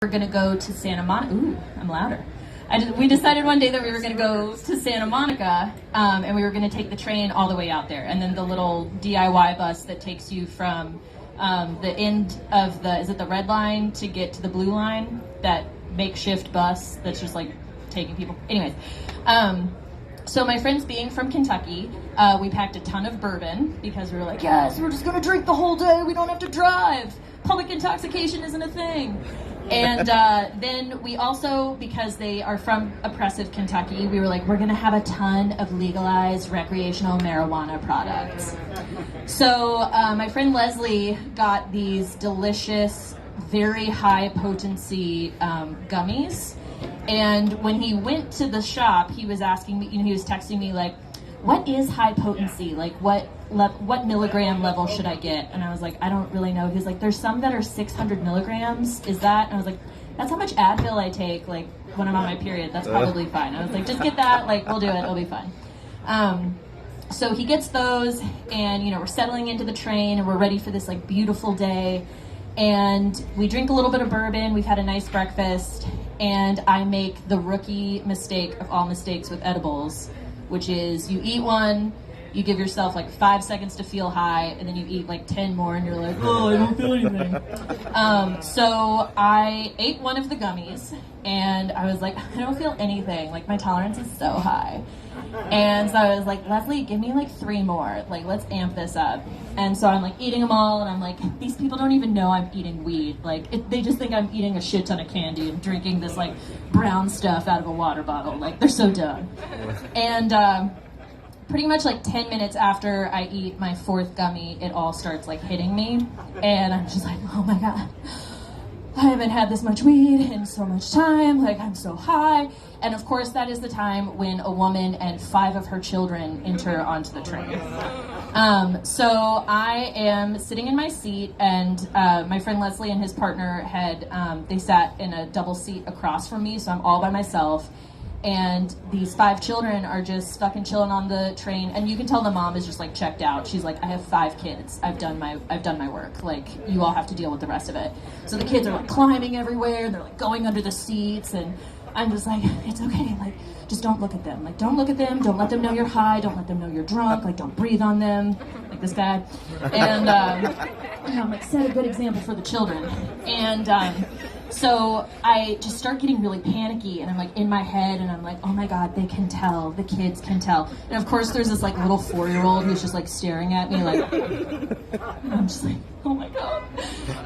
We're gonna go to Santa Monica. Ooh, I'm louder. We decided one day that we were gonna go to Santa Monica, and we were gonna take the train all the way out there, and then the little DIY bus that takes you from the end of is it the red line to get to the blue line? That makeshift bus that's just like taking people. Anyways, so my friends being from Kentucky, we packed a ton of bourbon because we were like, yes, we're just gonna drink the whole day. We don't have to drive. Public intoxication isn't a thing. And then we also, because they are from oppressive Kentucky, we were like, we're gonna have a ton of legalized recreational marijuana products. So my friend Leslie got these delicious, very high potency gummies. And when he went to the shop, he was asking me, he was texting me like, what is high potency? Like what milligram level should I get? And I was like, I don't really know. He's like, there's some that are 600 milligrams. Is that? And I was like, that's how much Advil I take like when I'm on my period. That's probably fine. I was like, just get that. Like, we'll do it. It'll be fine. So he gets those, and we're settling into the train, and we're ready for this like beautiful day. And we drink a little bit of bourbon. We've had a nice breakfast, and I make the rookie mistake of all mistakes with edibles, which is you eat one, you give yourself like 5 seconds to feel high, and then you eat like 10 more, and you're like, oh, I don't feel anything. So I ate one of the gummies, and I was like, I don't feel anything. Like, my tolerance is so high. And so I was like, Leslie, give me like 3 more. Like, let's amp this up. And so I'm like eating them all, and I'm like, these people don't even know I'm eating weed. Like, they just think I'm eating a shit ton of candy and drinking this like brown stuff out of a water bottle. Like, they're so dumb. And pretty much like 10 minutes after I eat my 4th gummy, it all starts like hitting me. And I'm just like, oh my God, I haven't had this much weed in so much time. Like, I'm so high. And of course, that is the time when a woman and 5 of her children enter onto the train. So I am sitting in my seat, and my friend Leslie and his partner they sat in a double seat across from me, so I'm all by myself. And these 5 children are just fucking chilling on the train, and you can tell the mom is just like checked out. She's like, I have 5 kids. I've done my work. Like, you all have to deal with the rest of it. So the kids are like climbing everywhere, and they're like going under the seats, and I'm just like, it's okay. Like, just don't look at them. Like, don't look at them. Don't let them know you're high. Don't let them know you're drunk. Like, don't breathe on them. Like this guy. And I'm like, set a good example for the children. And so I just start getting really panicky, and I'm like in my head, and I'm like, oh my God, they can tell, the kids can tell. And of course there's this like little 4-year-old who's just like staring at me like, and I'm just like, oh my God.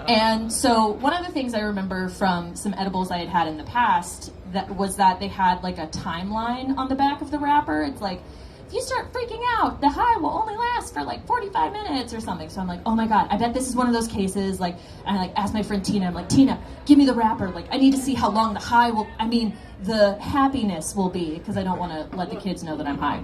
And so one of the things I remember from some edibles I had had in the past was that they had like a timeline on the back of the wrapper. It's like, if you start freaking out, the high will only last for like 45 minutes or something. So I'm like, oh my God, I bet this is one of those cases. Like, and I like asked my friend Tina, I'm like, Tina, give me the wrapper. Like, I need to see how long the happiness will be, because I don't want to let the kids know that I'm high.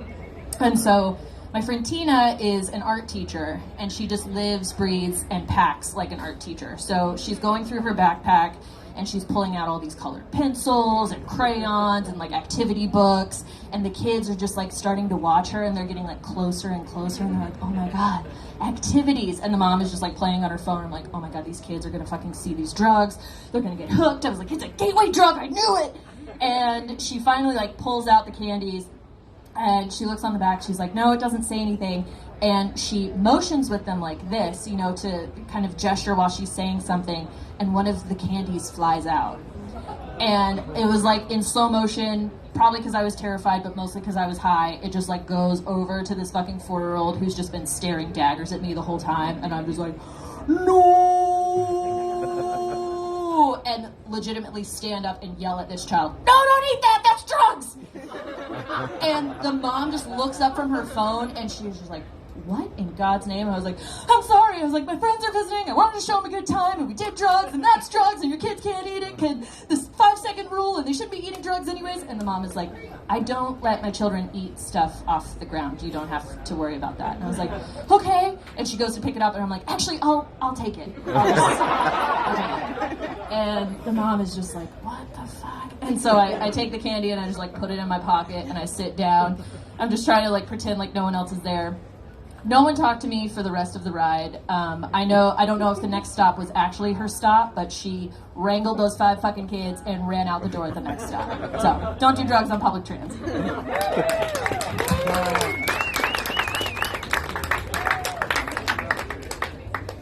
And so my friend Tina is an art teacher, and she just lives, breathes, and packs like an art teacher. So she's going through her backpack, and she's pulling out all these colored pencils and crayons and like activity books, and the kids are just like starting to watch her, and they're getting like closer and closer, and they're like, oh my God, activities. And the mom is just like playing on her phone. I'm like, oh my God, these kids are gonna fucking see these drugs. They're gonna get hooked. I was like, it's a gateway drug, I knew it. And she finally like pulls out the candies, and she looks on the back. She's like, no, it doesn't say anything. And she motions with them like this, to kind of gesture while she's saying something, and one of the candies flies out. And it was like in slow motion, probably because I was terrified, but mostly because I was high. It just like goes over to this fucking 4-year-old who's just been staring daggers at me the whole time, and I'm just like, no! And legitimately stand up and yell at this child, no, don't eat that, that's drugs! And the mom just looks up from her phone, and she's just like, what in God's name? And I was like, I'm sorry. I was like, my friends are visiting. I wanted to show them a good time, and we did drugs, and that's drugs, and your kids can't eat it. This 5-second rule, and they shouldn't be eating drugs anyways. And the mom is like, I don't let my children eat stuff off the ground. You don't have to worry about that. And I was like, okay. And she goes to pick it up, and I'm like, actually, I'll take it. I'll take it. And the mom is just like, what the fuck? And so I take the candy, and I just like put it in my pocket, and I sit down. I'm just trying to like pretend like no one else is there. No one talked to me for the rest of the ride. I don't know if the next stop was actually her stop, but she wrangled those 5 fucking kids and ran out the door at the next stop. So don't do drugs on public transit.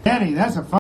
Danny, that's a fun